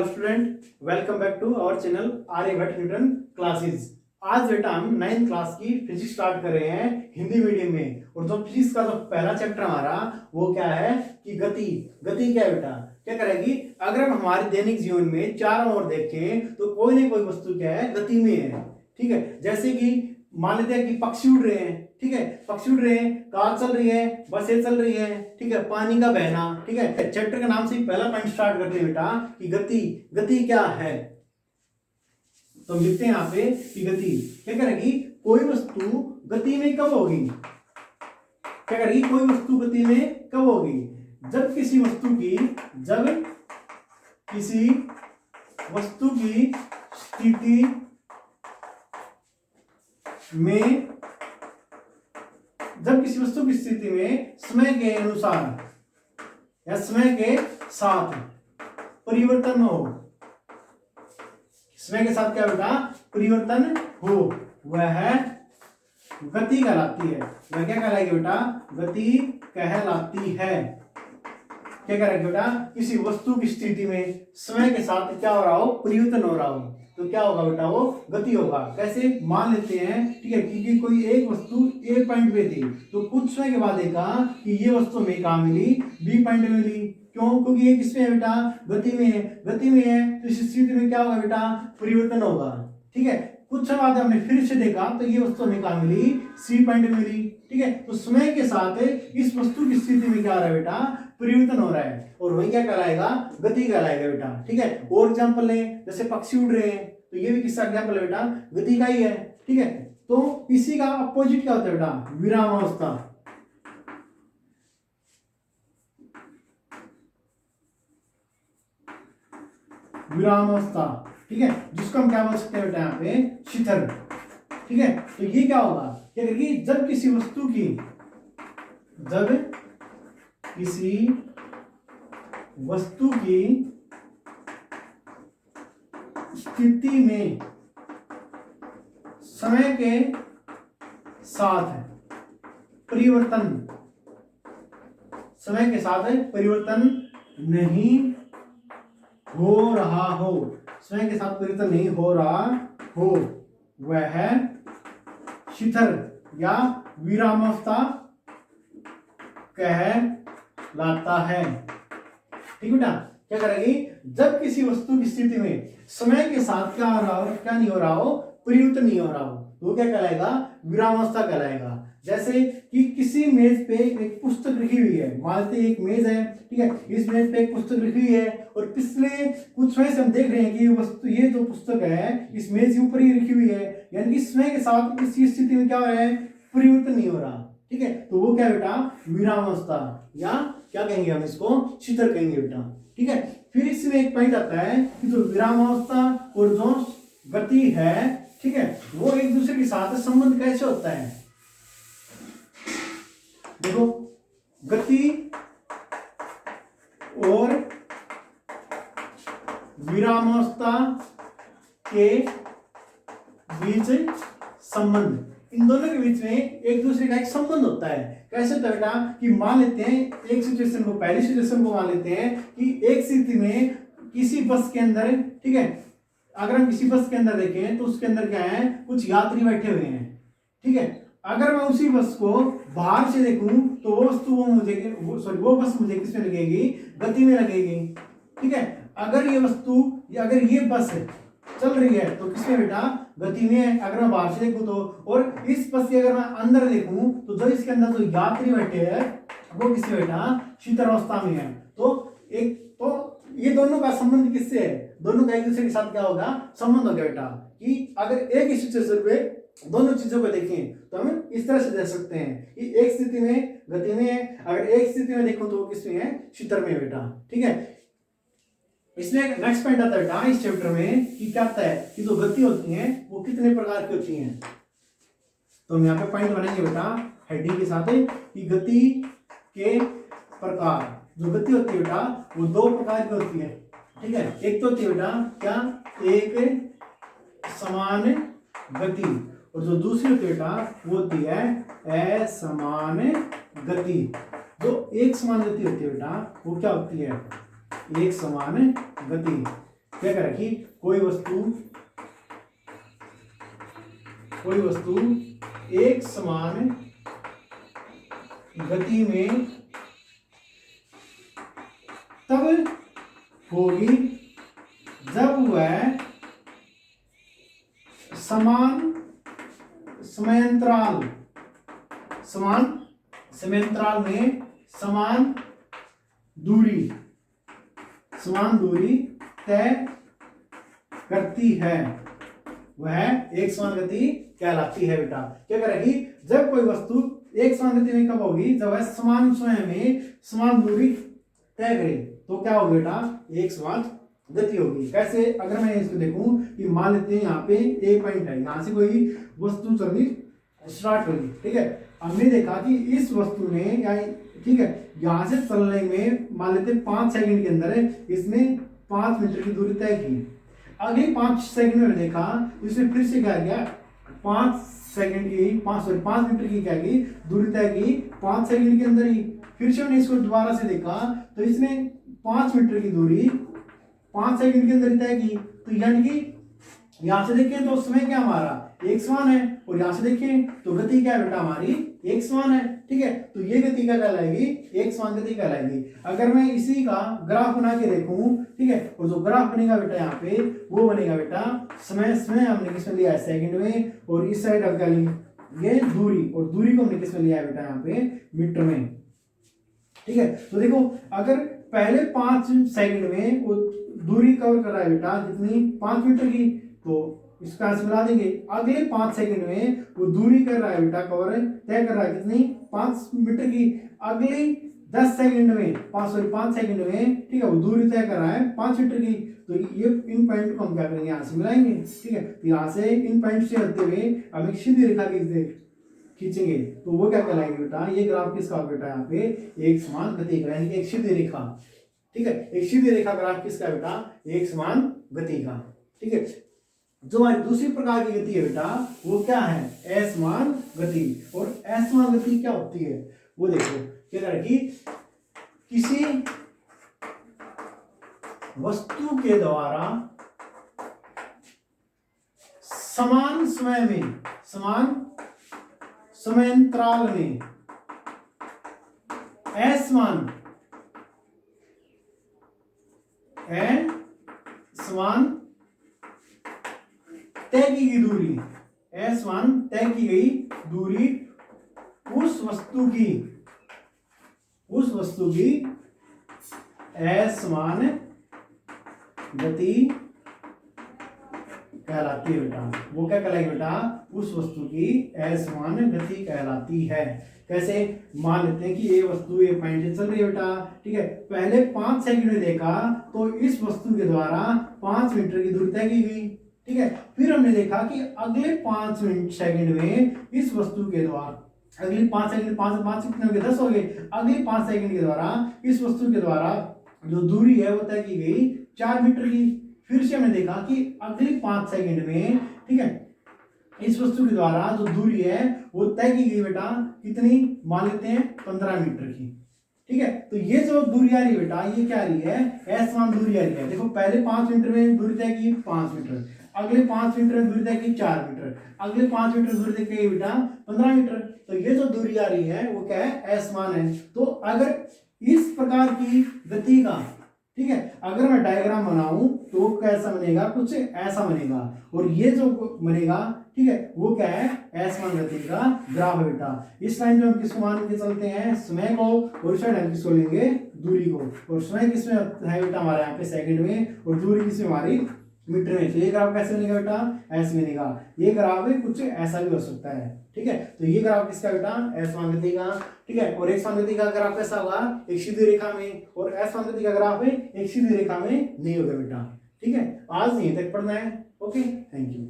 Student, welcome back to our channel Aryabhatta Newton classes. आज बेटा हम 9th क्लास की फिजिक्स स्टार्ट कर रहे हैं हिंदी मीडियम में। और जो फिजिक्स का जो पहला चैप्टर हमारा वो क्या है कि गति। गति क्या है बेटा, क्या करेगी? अगर हम हमारे दैनिक जीवन में चारों ओर देखें तो कोई ना कोई वस्तु क्या है, गति में है। ठीक है, जैसे कि मान लेते हैं कि पक्षी उड़ रहे हैं। ठीक है, पक्षी उड़ रहे हैं, कार चल रही है, बसें चल रही है। ठीक है, पानी का बहना। ठीक है, चैप्टर का नाम से ही पहला पॉइंट स्टार्ट करते हैं बेटा कि गति। गति क्या है? तो लिखते हैं यहाँ पे कि गति क्या करेगी? कोई वस्तु गति में कब होगी? क्या करेगी? कोई वस्तु गति में कब होगी? जब किसी वस्तु की स्थिति में समय के अनुसार या समय के साथ परिवर्तन हो। समय के साथ क्या बेटा? परिवर्तन हो, वह गति कहलाती है। वह क्या कहलाएगी बेटा? गति कहलाती है। क्या करेगी बेटा? किसी वस्तु की स्थिति में समय के साथ क्या हो रहा हो? परिवर्तन हो रहा हो, तो क्या होगा बेटा? वो गति होगा। कैसे? मान लेते हैं, ठीक है, क्योंकि कोई एक वस्तु ए पॉइंट पे थी तो कुछ समय के बाद देखा कि ये वस्तु हमें कहाँ मिली? बी पॉइंट में मिली। क्यों? क्योंकि ये किसमें है बेटा? गति में है। गति में है तो इस स्थिति में क्या होगा बेटा? परिवर्तन होगा। ठीक है, कुछ समय बाद हमने फिर से देखा तो ये वस्तु हमें कहाँ मिली? सी पॉइंट में मिली। ठीक है, तो समय के साथ इस वस्तु की स्थिति में क्या हो रहा है बेटा? परिवर्तन हो रहा है, और वही क्या कहलाएगा? गति कहलाएगा बेटा। ठीक है, और एग्जांपल लें, जैसे पक्षी उड़ रहे हैं तो ये भी किसका एग्जांपल है बेटा? गति का ही है। ठीक है, तो इसी का अपोजिट क्या होता है बेटा? विरामावस्था। विरामावस्था, ठीक है, जिसको हम क्या बोल सकते हैं बेटा? यहाँ पे शिथिल। ठीक है, तो ये क्या होगा? क्या करेगी? जब किसी वस्तु की स्थिति में समय के साथ नहीं हो रहा हो, समय के साथ परिवर्तन नहीं हो रहा हो, वह शिथिल या विरामावस्था कहलाता है। ठीक बेटा, क्या करेगी? जब किसी वस्तु की स्थिति में समय के साथ क्या हो रहा हो, क्या नहीं हो रहा हो? परिवर्तन नहीं हो रहा हो, तो क्या कहलाएगा? विरामावस्था कहलाएगा। जैसे कि किसी मेज पे एक पुस्तक रखी हुई है, मान लेते एक मेज है। ठीक है, इस मेज पे एक पुस्तक रखी हुई है और पिछले कुछ समय से हम देख रहे हैं कि ये जो पुस्तक है इस मेज के ऊपर ही रखी हुई है, यानी कि समय के साथ इस स्थिति में क्या हो रहा है? परिवर्तन नहीं हो रहा। ठीक है, तो वो क्या बेटा? विरामावस्था, या क्या कहेंगे हम इसको? शिथिल कहेंगे बेटा। ठीक है, फिर इसमें एक पॉइंट आता है कि जो विरामावस्था और जो गति है, ठीक है, वो एक दूसरे के साथ संबंध कैसे होता है? देखो, गति और विरामावस्था के बीच संबंध, इन दोनों के बीच में एक दूसरे का एक संबंध होता है। कैसे होता है बेटा? कि मान लेते हैं एक सिचुएशन को, पहली सिचुएशन को मान लेते हैं कि एक स्थिति में किसी बस के अंदर, ठीक है, अगर हम किसी बस के अंदर देखें तो उसके अंदर क्या है? कुछ यात्री बैठे हुए हैं। ठीक है, अगर मैं उसी बस को बाहर से देखूं तो वो बस मुझे किसमें लगेगी? गति में लगेगी। ठीक है, अगर ये बस चल रही है तो किसमें बेटा? गति में है, अगर मैं बाहर से देखूं तो। और इस बस के अगर मैं अंदर देखूं तो जो इसके अंदर जो यात्री बैठे हैं वो किसमें बेटा? शिथिल अवस्था में है। तो ये दोनों का संबंध किससे है? दोनों का एक दूसरे के साथ क्या होगा? संबंध होगा बेटा। कि अगर एक ही सिचुएशन पे दोनों चीजों को देखें तो हम इस तरह से देख सकते हैं कि एक स्थिति में गति में है, अगर एक स्थिति में देखो तो वो किसमें है? शिथिल में बेटा। ठीक है, इसमें नेक्स्ट पॉइंट आता है बेटा इस चैप्टर में कि क्या आता है कि जो गति होती है वो कितने प्रकार की होती हैं। तो हम यहाँ पे पॉइंट बनाएंगे बेटा हेडिंग के साथ कि गति के प्रकार। जो गति होती है बेटा वो दो प्रकार की होती है। ठीक है, एक तो होती है बेटा क्या? एक समान गति, और जो दूसरी होती है बेटा वो होती है असमान गति। जो एक समान गति होती है बेटा वो क्या होती है? एक समान गति। क्या कह रहा है कि कोई वस्तु एक समान गति में तब होगी जब वह समान समयांतराल में समान दूरी तय करती है, वह एक समान गति कहलाती है बेटा। क्या करेगी, जब कोई वस्तु एक समान गति में कब होगी, जब वह समान समय में समान दूरी तय करे तो क्या होगा बेटा, एक समान गति होगी। कैसे, अगर मैं इसको देखूं कि मान लेते हैं यहाँ पे एक पॉइंट है, यहाँ से कोई वस्तु चलनी स्टार्ट होगी, ठीक है। हमने देखा कि इस वस्तु ने ठीक है यहाँ से चलने में मान लेते 5 सेकंड के अंदर इसने 5 मीटर की दूरी तय की। अगले 5 सेकंड में देखा इसने फिर से क्या किया, 5 मीटर की क्या की दूरी तय की 5 सेकंड के अंदर ही। फिर से मैंने इसको दोबारा से देखा तो इसने 5 मीटर की दूरी 5 सेकंड के अंदर तय की। तो यानी कि यहां से देखें तो समय क्या हमारा एक समान है, और यहां से देखें तो गति क्या है बेटा हमारी एक समान है, ठीक है। तो ये गति क्या कहलाएगी, एक समान गति कहलाएगी। अगर मैं इसी का ग्राफ बना के देखूं, ठीक है, और जो ग्राफ बनेगा बेटा यहाँ पे वो बनेगा बेटा समय हमने किसमें लिया है सेकंड में, और इस साइड अब क्या ये दूरी, और दूरी को हमने किसमें लिया है बेटा यहाँ पे मीटर में, ठीक है। तो देखो अगर पहले 5 सेकंड में वो दूरी कवर कर रहा है बेटा कितनी 5 मीटर की, तो इसका आंसर मिला देंगे। अगले 5 सेकंड में वो दूरी कर रहा है बेटा कवर तय कर रहा है कितनी 5 मीटर की। अगले 10 सेकंड में 5 सेकंड में, ठीक है, वो दूरी तय कर रहा है 5 मीटर की। तो ये इन पॉइंट को हम क्या करेंगे, यहाँ से मिलाएंगे, ठीक है। तो यहाँ से इन पॉइंट से होते हुए हम एक सीधी रेखा खींचेंगे, तो वो क्या कहलाएगी बेटा, ये ग्राफ किसका बेटा यहाँ पे एक समान गति का, यानी कि एक सीधी रेखा, ठीक है। एक सीधी रेखा ग्राफ किसका बेटा, एक समान गति का, ठीक है। जो हमारी दूसरी प्रकार की गति है बेटा वो क्या है, असमान गति। और असमान गति क्या होती है वो देखो, क्या कह रहा है कि किसी वस्तु के द्वारा समान समय में समान समयांतराल में असमान तय की गई दूरी, असमान तय की गई दूरी उस वस्तु की असमान गति कहलाती है बेटा। वो क्या कहलाएगी बेटा, उस वस्तु की असमान गति कहलाती है। कैसे, मान लेते हैं कि ये वस्तु ये पॉइंट से चल रही है बेटा, ठीक है। पहले 5 सेकंड में देखा तो इस वस्तु के द्वारा 5 मीटर की दूरी तय की गई, ठीक है। फिर हमने देखा कि अगले 5 सेकंड में इस वस्तु के द्वारा अगले 5 सेकंड 5 कितने हो गए 10 हो गए। अगले 5 सेकंड के द्वारा इस वस्तु के द्वारा जो दूरी है वो तय की गई 4 मीटर की। फिर से हमने देखा कि अगले 5 सेकंड में, ठीक है, इस वस्तु के द्वारा जो दूरी है वो तय की गई बेटा कितनी, मान लेते हैं 15 मीटर की, ठीक है। तो ये जो दूरी आ रही है बेटा ये क्या आ रही है, असमान दूरी आ रही है। देखो पहले 5 मीटर में दूरी तय की 5 मीटर, अगले 5 मीटर में दूरी तय की 4 मीटर, अगले 5 मीटर दूरी तय की बेटा 15 मीटर। तो ये जो दूरी आ रही है वो क्या है, असमान है। तो अगर इस प्रकार की गति का, ठीक है, अगर मैं डायग्राम बनाऊं तो कैसा बनेगा, कुछ ऐसा बनेगा। और ये जो बनेगा, ठीक है, वो क्या है, असमान गति का ग्राफ है बेटा। इस लाइन में हम किसको मान के चलते हैं, समय को, और इस साइड हम किसको लेंगे, दूरी को। और समय किसमें है बेटा हमारे यहाँ पे सेकंड में, और दूरी किसमें हमारी मीटर में। तो ये ग्राफ कैसे बनेगा बेटा, ऐसे बनेगा। ये ग्राफ कुछ ऐसा भी हो सकता है, ठीक है। तो ये ग्राफ किसका बेटा, असमान गति का, ठीक है। और एक समान गति का ग्राफ कैसा होगा, एक सीधी रेखा में, और असमान गति का ग्राफ एक सीधी रेखा में नहीं होगा बेटा, ठीक है। आज नहीं तक पढ़ना है। Okay, thank you.